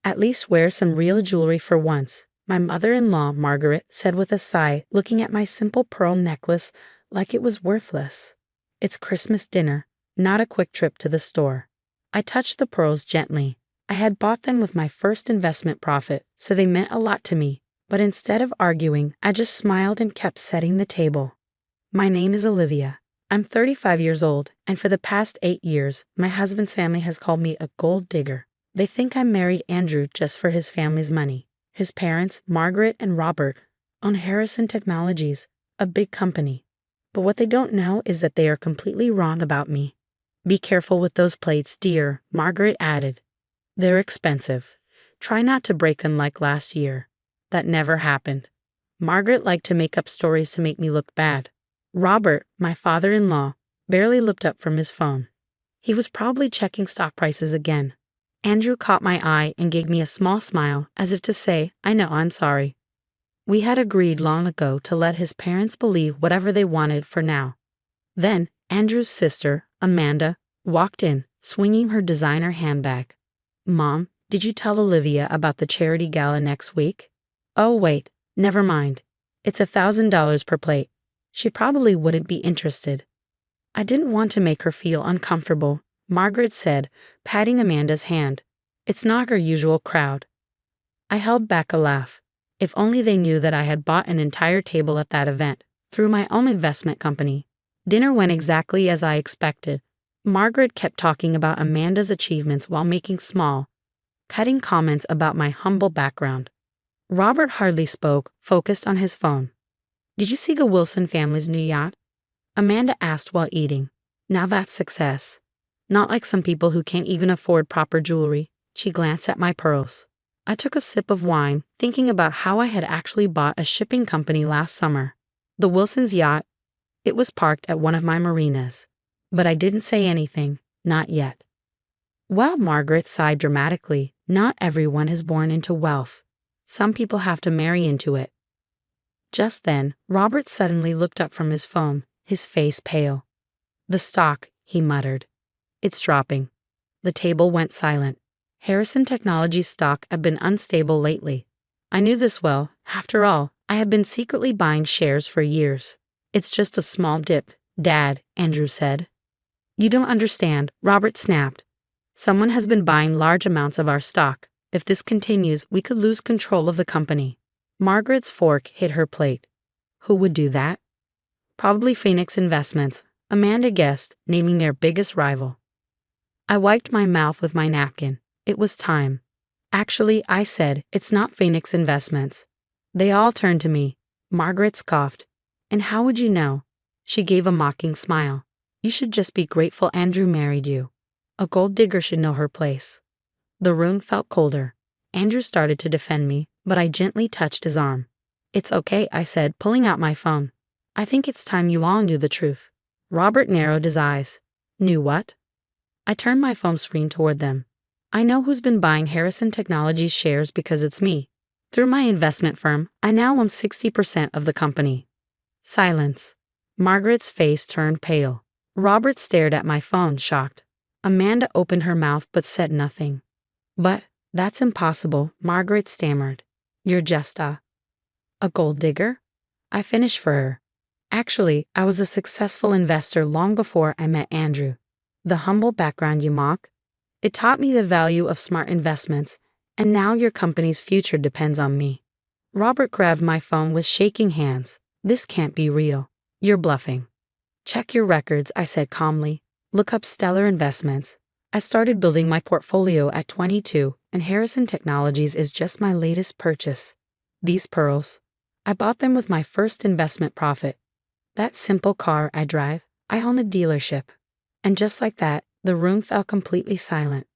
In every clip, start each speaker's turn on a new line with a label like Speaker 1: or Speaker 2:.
Speaker 1: At least wear some real jewelry for once, my mother-in-law, Margaret, said with a sigh, looking at my simple pearl necklace like it was worthless. It's Christmas dinner, not a quick trip to the store. I touched the pearls gently. I had bought them with my first investment profit, so they meant a lot to me. But instead of arguing, I just smiled and kept setting the table. My name is Olivia. I'm 35 years old, and for the past 8 years, my husband's family has called me a gold digger. They think I married Andrew just for his family's money. His parents, Margaret and Robert, own Harrison Technologies, a big company. But what they don't know is that they are completely wrong about me. Be careful with those plates, dear, Margaret added. They're expensive. Try not to break them like last year. That never happened. Margaret liked to make up stories to make me look bad. Robert, my father-in-law, barely looked up from his phone. He was probably checking stock prices again. Andrew caught my eye and gave me a small smile, as if to say, I know, I'm sorry. We had agreed long ago to let his parents believe whatever they wanted for now. Then, Andrew's sister, Amanda, walked in, swinging her designer handbag. Mom, did you tell Olivia about the charity gala next week? Oh, wait, never mind. It's $1,000 per plate. She probably wouldn't be interested. I didn't want to make her feel uncomfortable, Margaret said, patting Amanda's hand. It's not her usual crowd. I held back a laugh. If only they knew that I had bought an entire table at that event, through my own investment company. Dinner went exactly as I expected. Margaret kept talking about Amanda's achievements while making small, cutting comments about my humble background. Robert hardly spoke, focused on his phone. Did you see the Wilson family's new yacht? Amanda asked while eating. Now that's success. Not like some people who can't even afford proper jewelry. She glanced at my pearls. I took a sip of wine, thinking about how I had actually bought a shipping company last summer. The Wilsons' yacht. It was parked at one of my marinas. But I didn't say anything, not yet. Well, Margaret sighed dramatically, not everyone is born into wealth. Some people have to marry into it. Just then, Robert suddenly looked up from his phone, his face pale. The stock, he muttered. It's dropping. The table went silent. Harrison Technologies stock had been unstable lately. I knew this well. After all, I had been secretly buying shares for years. It's just a small dip, Dad, Andrew said. You don't understand, Robert snapped. Someone has been buying large amounts of our stock. If this continues, we could lose control of the company. Margaret's fork hit her plate. Who would do that? Probably Phoenix Investments, Amanda guessed, naming their biggest rival. I wiped my mouth with my napkin. It was time. Actually, I said, it's not Phoenix Investments. They all turned to me. Margaret scoffed. And how would you know? She gave a mocking smile. You should just be grateful Andrew married you. A gold digger should know her place. The room felt colder. Andrew started to defend me, but I gently touched his arm. It's okay, I said, pulling out my phone. I think it's time you all knew the truth. Robert narrowed his eyes. Knew what? I turned my phone screen toward them. I know who's been buying Harrison Technologies shares because it's me. Through my investment firm, I now own 60% of the company. Silence. Margaret's face turned pale. Robert stared at my phone, shocked. Amanda opened her mouth but said nothing. But, that's impossible, Margaret stammered. You're just a gold digger? I finished for her. Actually, I was a successful investor long before I met Andrew. The humble background you mock? It taught me the value of smart investments, and now your company's future depends on me. Robert grabbed my phone with shaking hands. This can't be real. You're bluffing. Check your records, I said calmly. Look up Stellar Investments. I started building my portfolio at 22, and Harrison Technologies is just my latest purchase. These pearls. I bought them with my first investment profit. That simple car I drive, I own the dealership. And just like that, the room fell completely silent.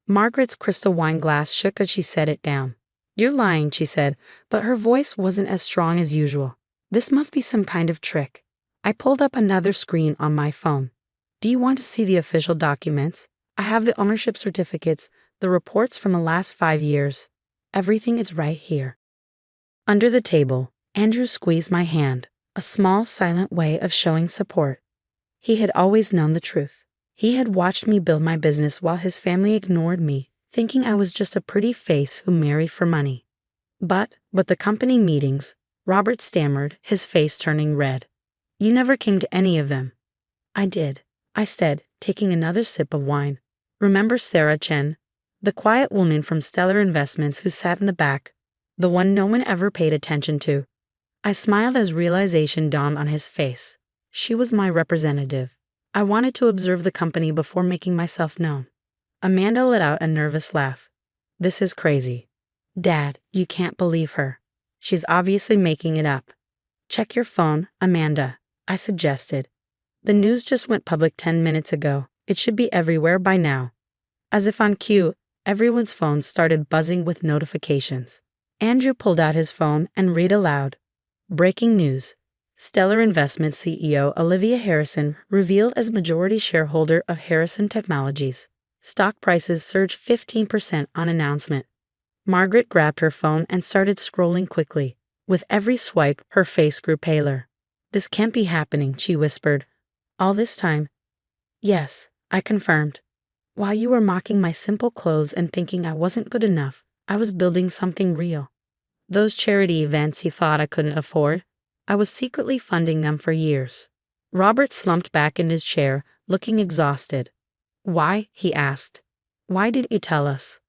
Speaker 1: Margaret's crystal wine glass shook as she set it down. You're lying, she said, but her voice wasn't as strong as usual. This must be some kind of trick. I pulled up another screen on my phone. Do you want to see the official documents? I have the ownership certificates, the reports from the last 5 years. Everything is right here. Under the table, Andrew squeezed my hand, a small, silent way of showing support. He had always known the truth. He had watched me build my business while his family ignored me, thinking I was just a pretty face who married for money. But the company meetings, Robert stammered, his face turning red. You never came to any of them. I did, I said, taking another sip of wine. Remember Sarah Chen, the quiet woman from Stellar Investments who sat in the back, the one no one ever paid attention to? I smiled as realization dawned on his face. She was my representative. I wanted to observe the company before making myself known. Amanda let out a nervous laugh. This is crazy. Dad, you can't believe her. She's obviously making it up. Check your phone, Amanda, I suggested. The news just went public 10 minutes ago. It should be everywhere by now. As if on cue, everyone's phones started buzzing with notifications. Andrew pulled out his phone and read aloud. Breaking news. Stellar Investments CEO Olivia Harrison revealed as majority shareholder of Harrison Technologies. Stock prices surged 15% on announcement. Margaret grabbed her phone and started scrolling quickly. With every swipe, her face grew paler. This can't be happening, she whispered. All this time? Yes, I confirmed. While you were mocking my simple clothes and thinking I wasn't good enough, I was building something real. Those charity events you thought I couldn't afford, I was secretly funding them for years. Robert slumped back in his chair, looking exhausted. Why? He asked. Why did you tell us?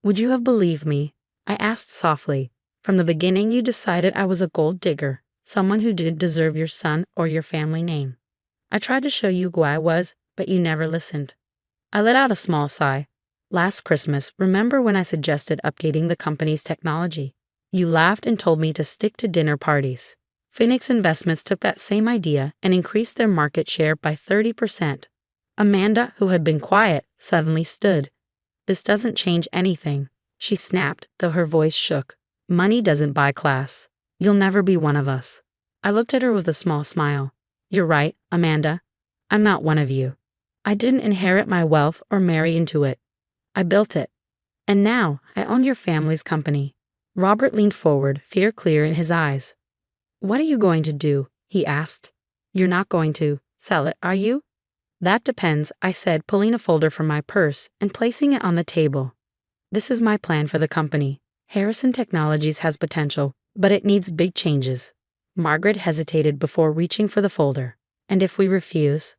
Speaker 1: Would you have believed me? I asked softly. From the beginning you decided I was a gold digger, someone who didn't deserve your son or your family name. I tried to show you who I was, but you never listened. I let out a small sigh. Last Christmas, remember when I suggested updating the company's technology? You laughed and told me to stick to dinner parties. Phoenix Investments took that same idea and increased their market share by 30%. Amanda, who had been quiet, suddenly stood. This doesn't change anything, she snapped, though her voice shook. Money doesn't buy class. You'll never be one of us. I looked at her with a small smile. You're right, Amanda. I'm not one of you. I didn't inherit my wealth or marry into it. I built it. And now I own your family's company. Robert leaned forward, fear clear in his eyes. What are you going to do? He asked. You're not going to sell it, are you? That depends, I said, pulling a folder from my purse and placing it on the table. This is my plan for the company. Harrison Technologies has potential, but it needs big changes. Margaret hesitated before reaching for the folder. And if we refuse?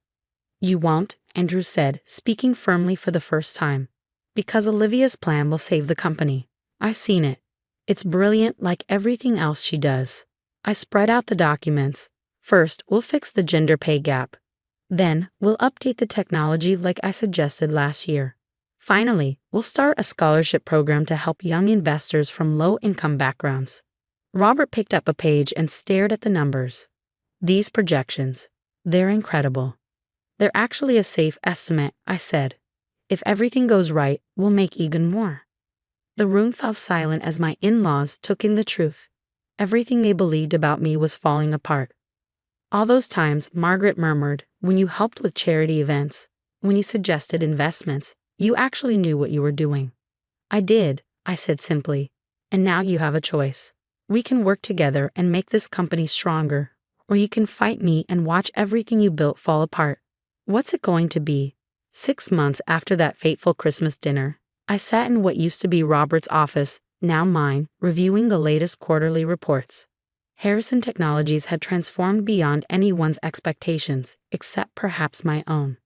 Speaker 1: You won't, Andrew said, speaking firmly for the first time. Because Olivia's plan will save the company. I've seen it. It's brilliant like everything else she does. I spread out the documents. First, we'll fix the gender pay gap. Then, we'll update the technology like I suggested last year. Finally, we'll start a scholarship program to help young investors from low-income backgrounds. Robert picked up a page and stared at the numbers. These projections, they're incredible. They're actually a safe estimate, I said. If everything goes right, we'll make even more. The room fell silent as my in-laws took in the truth. Everything they believed about me was falling apart. All those times, Margaret murmured, when you helped with charity events, when you suggested investments, you actually knew what you were doing. I did, I said simply. And now you have a choice. We can work together and make this company stronger, or you can fight me and watch everything you built fall apart. What's it going to be? 6 months after that fateful Christmas dinner, I sat in what used to be Robert's office, now mine, reviewing the latest quarterly reports. Harrison Technologies had transformed beyond anyone's expectations, except perhaps my own.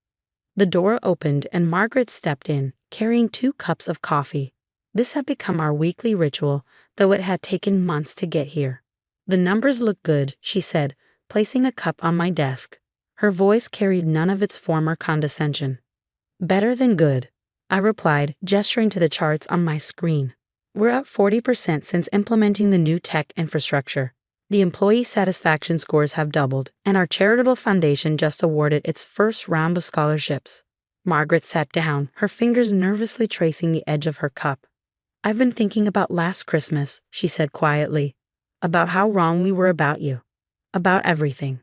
Speaker 1: The door opened and Margaret stepped in, carrying 2 cups of coffee. This had become our weekly ritual, though it had taken months to get here. The numbers look good, she said, placing a cup on my desk. Her voice carried none of its former condescension. Better than good, I replied, gesturing to the charts on my screen. We're up 40% since implementing the new tech infrastructure. The employee satisfaction scores have doubled, and our charitable foundation just awarded its first round of scholarships. Margaret sat down, her fingers nervously tracing the edge of her cup. I've been thinking about last Christmas, she said quietly. About how wrong we were about you. About everything.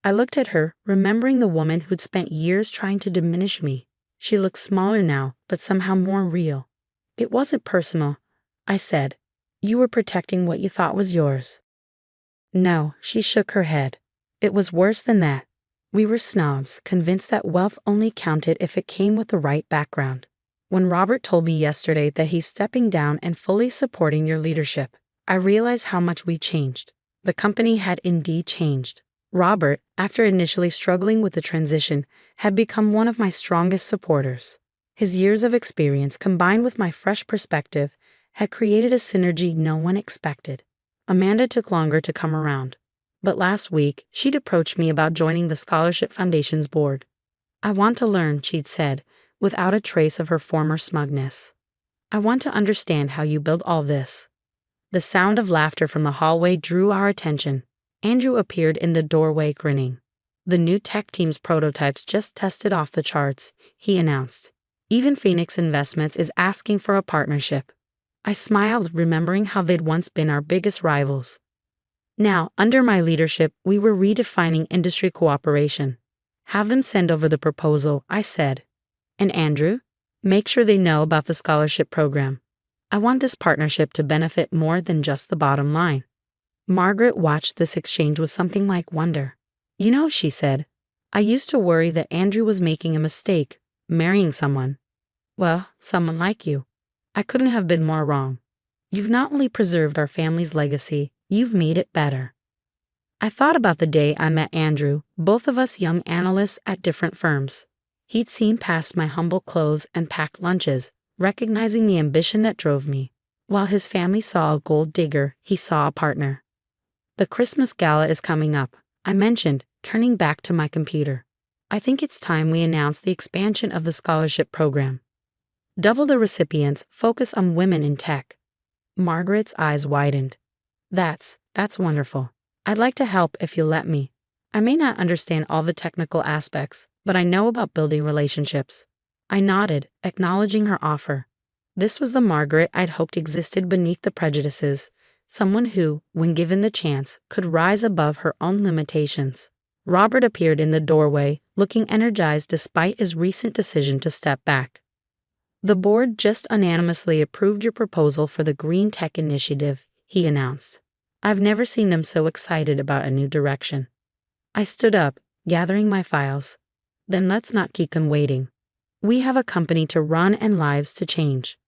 Speaker 1: I looked at her, remembering the woman who'd spent years trying to diminish me. She looked smaller now, but somehow more real. It wasn't personal, I said. You were protecting what you thought was yours. No, she shook her head. It was worse than that. We were snobs, convinced that wealth only counted if it came with the right background. When Robert told me yesterday that he's stepping down and fully supporting your leadership, I realized how much we changed. The company had indeed changed. Robert, after initially struggling with the transition, had become one of my strongest supporters. His years of experience, combined with my fresh perspective, had created a synergy no one expected. Amanda took longer to come around, but last week she'd approached me about joining the Scholarship Foundation's board. "I want to learn," she'd said, without a trace of her former smugness. "I want to understand how you build all this." The sound of laughter from the hallway drew our attention. Andrew appeared in the doorway grinning. "The new tech team's prototypes just tested off the charts," he announced. "Even Phoenix Investments is asking for a partnership." I smiled, remembering how they'd once been our biggest rivals. Now, under my leadership, we were redefining industry cooperation. "Have them send over the proposal," I said. "And Andrew, make sure they know about the scholarship program. I want this partnership to benefit more than just the bottom line." Margaret watched this exchange with something like wonder. "You know," she said, "I used to worry that Andrew was making a mistake, marrying someone. Well, someone like you. I couldn't have been more wrong. You've not only preserved our family's legacy, you've made it better." I thought about the day I met Andrew, both of us young analysts at different firms. He'd seen past my humble clothes and packed lunches, recognizing the ambition that drove me. While his family saw a gold digger, he saw a partner. "The Christmas gala is coming up," I mentioned, turning back to my computer. "I think it's time we announce the expansion of the scholarship program. Double the recipients, focus on women in tech." Margaret's eyes widened. That's wonderful. I'd like to help if you'll let me. I may not understand all the technical aspects, but I know about building relationships." I nodded, acknowledging her offer. This was the Margaret I'd hoped existed beneath the prejudices, someone who, when given the chance, could rise above her own limitations. Robert appeared in the doorway, looking energized despite his recent decision to step back. "The board just unanimously approved your proposal for the Green Tech Initiative," he announced. "I've never seen them so excited about a new direction." I stood up, gathering my files. "Then let's not keep them waiting. We have a company to run and lives to change."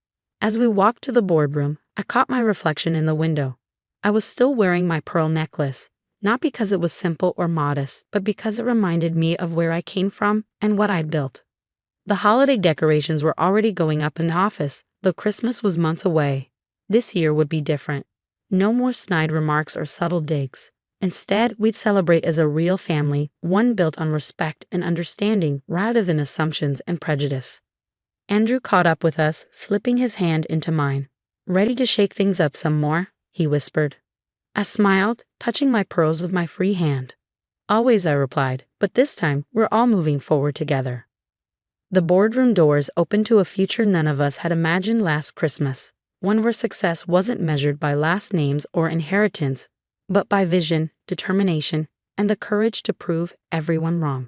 Speaker 1: As we walked to the boardroom, I caught my reflection in the window. I was still wearing my pearl necklace, not because it was simple or modest, but because it reminded me of where I came from and what I'd built. The holiday decorations were already going up in the office, though Christmas was months away. This year would be different. No more snide remarks or subtle digs. Instead, we'd celebrate as a real family, one built on respect and understanding rather than assumptions and prejudice. Andrew caught up with us, slipping his hand into mine. "Ready to shake things up some more?" he whispered. I smiled, touching my pearls with my free hand. "Always," I replied, "but this time we're all moving forward together." The boardroom doors opened to a future none of us had imagined last Christmas, one where success wasn't measured by last names or inheritance, but by vision, determination, and the courage to prove everyone wrong.